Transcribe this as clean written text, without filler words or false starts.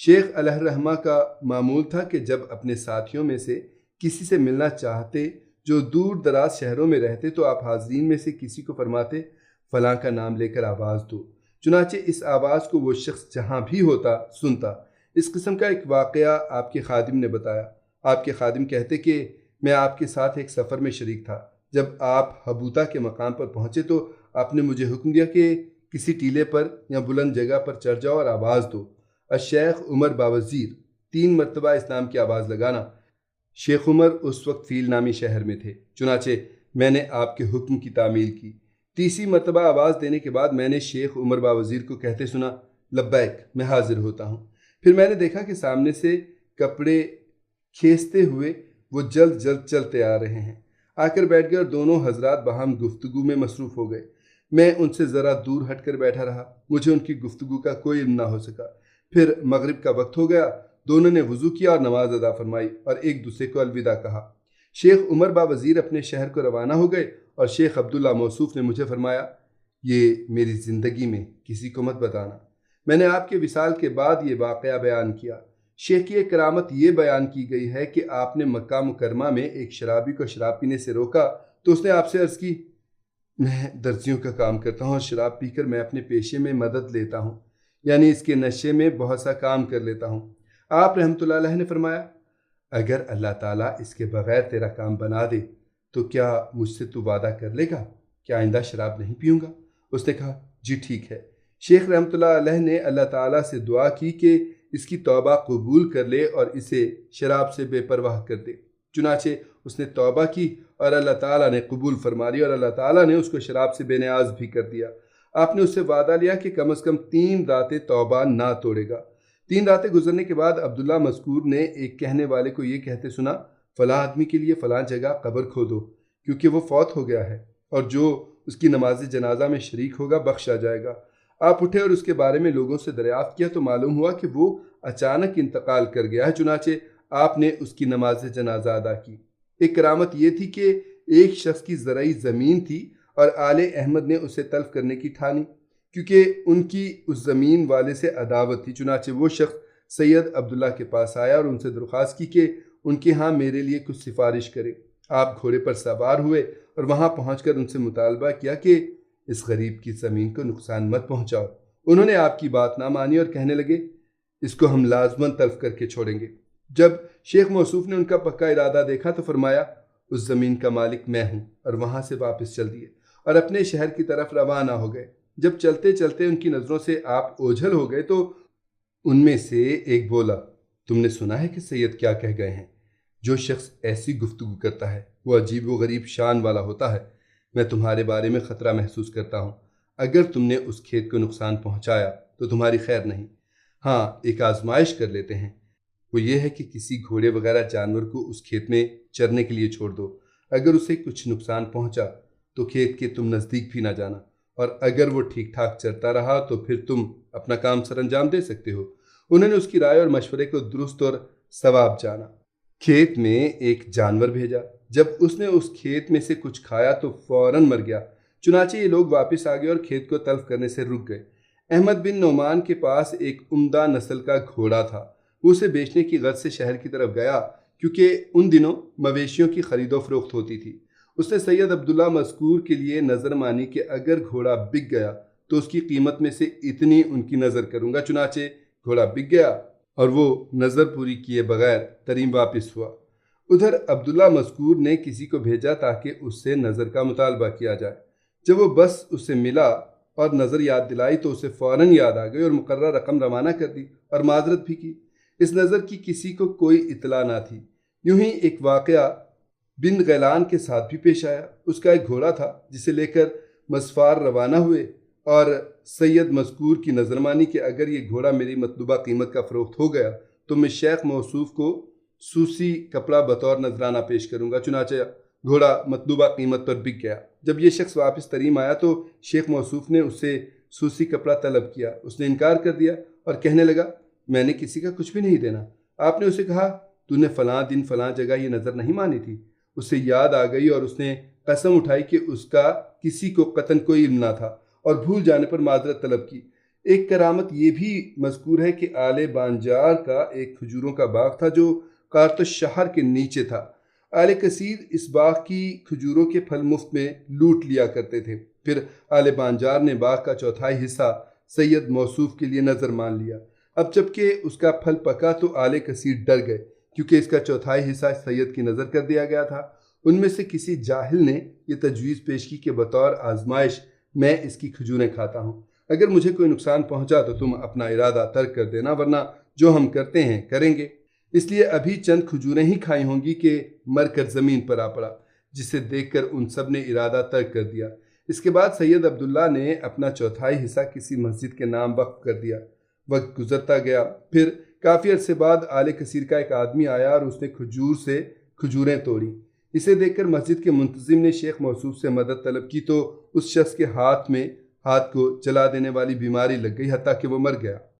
شیخ علیہ الرحمہ کا معمول تھا کہ جب اپنے ساتھیوں میں سے کسی سے ملنا چاہتے جو دور دراز شہروں میں رہتے تو آپ حاضرین میں سے کسی کو فرماتے فلاں کا نام لے کر آواز دو، چنانچہ اس آواز کو وہ شخص جہاں بھی ہوتا سنتا۔ اس قسم کا ایک واقعہ آپ کے خادم نے بتایا۔ آپ کے خادم کہتے کہ میں آپ کے ساتھ ایک سفر میں شریک تھا۔ جب آپ حبوطہ کے مقام پر پہنچے تو آپ نے مجھے حکم دیا کہ کسی ٹیلے پر یا بلند جگہ پر چڑھ جاؤ اور آواز دو، الشیخ عمر باوزیر، 3 مرتبہ اس نام کی آواز لگانا۔ شیخ عمر اس وقت فیل نامی شہر میں تھے، چنانچہ میں نے آپ کے حکم کی تعمیل کی۔ 30 مرتبہ آواز دینے کے بعد میں نے شیخ عمر باوزیر کو کہتے سنا لبیک، میں حاضر ہوتا ہوں۔ پھر میں نے دیکھا کہ سامنے سے کپڑے کھینچتے ہوئے وہ جلد جلد چلتے آ رہے ہیں۔ آ کر بیٹھ گئے اور دونوں حضرات باہم گفتگو میں مصروف ہو گئے۔ میں ان سے ذرا دور ہٹ کر بیٹھا رہا، مجھے ان کی گفتگو کا کوئی علم نہ ہو سکا۔ پھر مغرب کا وقت ہو گیا، دونوں نے وضو کیا اور نماز ادا فرمائی اور ایک دوسرے کو الوداع کہا۔ شیخ عمر باوزیر اپنے شہر کو روانہ ہو گئے اور شیخ عبداللہ موصوف نے مجھے فرمایا یہ میری زندگی میں کسی کو مت بتانا۔ میں نے آپ کے وصال کے بعد یہ واقعہ بیان کیا۔ شیخ کی ایک کرامت یہ بیان کی گئی ہے کہ آپ نے مکہ مکرمہ میں ایک شرابی کو شراب پینے سے روکا تو اس نے آپ سے عرض کی میں درزیوں کا کام کرتا ہوں اور شراب پی کر میں اپنے پیشے میں مدد لیتا ہوں، یعنی اس کے نشے میں بہت سا کام کر لیتا ہوں۔ آپ رحمۃ اللہ علیہ نے فرمایا اگر اللہ تعالیٰ اس کے بغیر تیرا کام بنا دے تو کیا مجھ سے تو وعدہ کر لے گا کہ آئندہ شراب نہیں پیوں گا؟ اس نے کہا جی ٹھیک ہے۔ شیخ رحمۃ اللہ علیہ نے اللہ تعالیٰ سے دعا کی کہ اس کی توبہ قبول کر لے اور اسے شراب سے بے پرواہ کر دے۔ چنانچہ اس نے توبہ کی اور اللہ تعالیٰ نے قبول فرما لی اور اللہ تعالیٰ نے اس کو شراب سے بے نیاز بھی کر دیا۔ آپ نے اس سے وعدہ لیا کہ کم از کم 3 راتیں توبہ نہ توڑے گا۔ 3 راتیں گزرنے کے بعد عبداللہ مذکور نے ایک کہنے والے کو یہ کہتے سنا فلاں آدمی کے لیے فلاں جگہ قبر کھودو کیونکہ وہ فوت ہو گیا ہے اور جو اس کی نماز جنازہ میں شریک ہوگا بخشا جائے گا۔ آپ اٹھے اور اس کے بارے میں لوگوں سے دریافت کیا تو معلوم ہوا کہ وہ اچانک انتقال کر گیا ہے، چنانچہ آپ نے اس کی نماز جنازہ ادا کی۔ ایک کرامت یہ تھی کہ ایک شخص کی زرعی زمین تھی اور آل احمد نے اسے تلف کرنے کی ٹھانی کیونکہ ان کی اس زمین والے سے عداوت تھی۔ چنانچہ وہ شخص سید عبداللہ کے پاس آیا اور ان سے درخواست کی کہ ان کے ہاں میرے لیے کچھ سفارش کرے۔ آپ گھوڑے پر سوار ہوئے اور وہاں پہنچ کر ان سے مطالبہ کیا کہ اس غریب کی زمین کو نقصان مت پہنچاؤ۔ انہوں نے آپ کی بات نہ مانی اور کہنے لگے اس کو ہم لازماً تلف کر کے چھوڑیں گے۔ جب شیخ موصوف نے ان کا پکا ارادہ دیکھا تو فرمایا اس زمین کا مالک میں ہوں، اور وہاں سے واپس چل دیے اور اپنے شہر کی طرف روانہ ہو گئے۔ جب چلتے چلتے ان کی نظروں سے آپ اوجھل ہو گئے تو ان میں سے ایک بولا تم نے سنا ہے کہ سید کیا کہہ گئے ہیں؟ جو شخص ایسی گفتگو کرتا ہے وہ عجیب و غریب شان والا ہوتا ہے۔ میں تمہارے بارے میں خطرہ محسوس کرتا ہوں۔ اگر تم نے اس کھیت کو نقصان پہنچایا تو تمہاری خیر نہیں۔ ہاں ایک آزمائش کر لیتے ہیں، وہ یہ ہے کہ کسی گھوڑے وغیرہ جانور کو اس کھیت میں چرنے کے لیے چھوڑ دو۔ اگر اسے کچھ نقصان پہنچا تو کھیت کے تم نزدیک بھی نہ جانا، اور اگر وہ ٹھیک ٹھاک چرتا رہا تو پھر تم اپنا کام سر انجام دے سکتے ہو۔ انہوں نے اس کی رائے اور مشورے کو درست اور صواب جانا۔ کھیت میں ایک جانور بھیجا۔ جب اس نے اس کھیت میں سے کچھ کھایا تو فوراً مر گیا۔ چنانچہ یہ لوگ واپس آ گئے اور کھیت کو تلف کرنے سے رک گئے۔ احمد بن نعمان کے پاس ایک عمدہ نسل کا گھوڑا تھا۔ وہ اسے بیچنے کی غرض سے شہر کی طرف گیا کیونکہ ان دنوں مویشیوں کی خرید و فروخت ہوتی تھی۔ اس نے سید عبداللہ مذکور کے لیے نظر مانی کہ اگر گھوڑا بک گیا تو اس کی قیمت میں سے اتنی ان کی نظر کروں گا۔ چنانچہ گھوڑا بک گیا اور وہ نظر پوری کیے بغیر تریم واپس ہوا۔ ادھر عبداللہ مذکور نے کسی کو بھیجا تاکہ اس سے نظر کا مطالبہ کیا جائے۔ جب وہ بس اس سے ملا اور نظر یاد دلائی تو اسے فوراً یاد آ گئی اور مقررہ رقم روانہ کر دی اور معذرت بھی کی۔ اس نظر کی کسی کو کوئی اطلاع نہ تھی۔ یوں ہی ایک واقعہ بن غیلان کے ساتھ بھی پیش آیا۔ اس کا ایک گھوڑا تھا جسے لے کر مسفار روانہ ہوئے اور سید مذکور کی نظر مانی کہ اگر یہ گھوڑا میری مطلوبہ قیمت کا فروخت ہو گیا تو میں شیخ موصوف کو سوسی کپڑا بطور نذرانہ پیش کروں گا۔ چنانچہ گھوڑا مطلوبہ قیمت پر بک گیا۔ جب یہ شخص واپس تریم آیا تو شیخ موصوف نے اس سے سوسی کپڑا طلب کیا۔ اس نے انکار کر دیا اور کہنے لگا میں نے کسی کا کچھ بھی نہیں دینا۔ آپ نے اسے کہا تو نے فلاں دن فلاں جگہ یہ نظر نہیں مانی تھی؟ اسے یاد آ گئی اور اس نے قسم اٹھائی کہ اس کا کسی کو قطعاً کوئی علم نہ تھا اور بھول جانے پر معذرت طلب کی۔ ایک کرامت یہ بھی مذکور ہے کہ آل بانجار کا ایک کھجوروں کا باغ تھا جو کارتش شہر کے نیچے تھا۔ آل کثیر اس باغ کی کھجوروں کے پھل مفت میں لوٹ لیا کرتے تھے۔ پھر آل بانجار نے باغ کا چوتھائی حصہ سید موصوف کے لیے نظر مان لیا۔ اب جب کہ اس کا پھل پکا تو آل کثیر ڈر گئے، کیونکہ اس کا چوتھائی حصہ سید کی نظر کر دیا گیا تھا۔ ان میں سے کسی جاہل نے یہ تجویز پیش کی کہ بطور آزمائش میں اس کی کھجوریں کھاتا ہوں، اگر مجھے کوئی نقصان پہنچا تو تم اپنا ارادہ ترک کر دینا، ورنہ جو ہم کرتے ہیں کریں گے۔ اس لیے ابھی چند کھجوریں ہی کھائی ہوں گی کہ مر کر زمین پر آ پڑا، جسے دیکھ کر ان سب نے ارادہ ترک کر دیا۔ اس کے بعد سید عبداللہ نے اپنا چوتھائی حصہ کسی مسجد کے نام وقف کر دیا۔ وقت گزرتا گیا، پھر کافی عرصے بعد آل کثیر کا ایک آدمی آیا اور اس نے کھجور سے کھجوریں توڑی۔ اسے دیکھ کر مسجد کے منتظم نے شیخ موصوف سے مدد طلب کی تو اس شخص کے ہاتھ کو جلا دینے والی بیماری لگ گئی، حتیٰ کہ وہ مر گیا۔